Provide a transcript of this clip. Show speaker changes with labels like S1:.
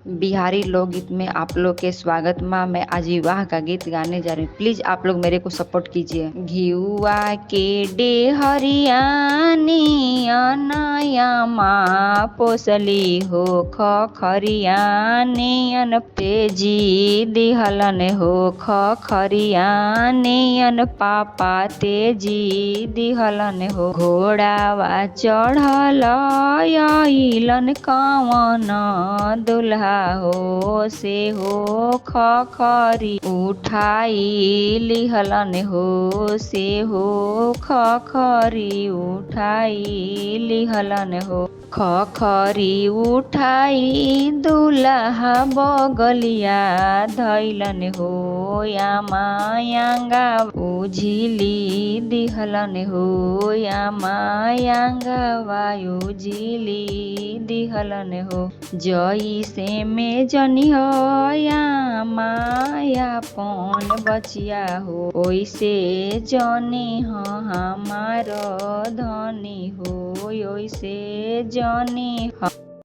S1: बिहारी लोकगीत में आप लोग के स्वागत में मैं आज विवाह का गीत गाने जा रही हूँ। प्लीज आप लोग मेरे को सपोर्ट कीजिए। घिउआ के डेहरियानी अनया माँ पोसली हो खरियानी पेजी दिहलन हो खरियानी पापा तेजी दिहलन हो। घोड़ावा चढ़ल आइलन कवन दुल्हा हो से हो खरी उठाई लिहलन हो से हो खरी उठाई लिहलन हो। खरी उठाई दुल्हा बगलिया धैलन हो यामा यांगा उझिली दिहलन हो यामा यांगा वायु झिली दिहलन हो। जैसे में जनी हो यामा यापन बचिया हो ओइसे जनी हो हमार धनी हो ओइसे जनी हो।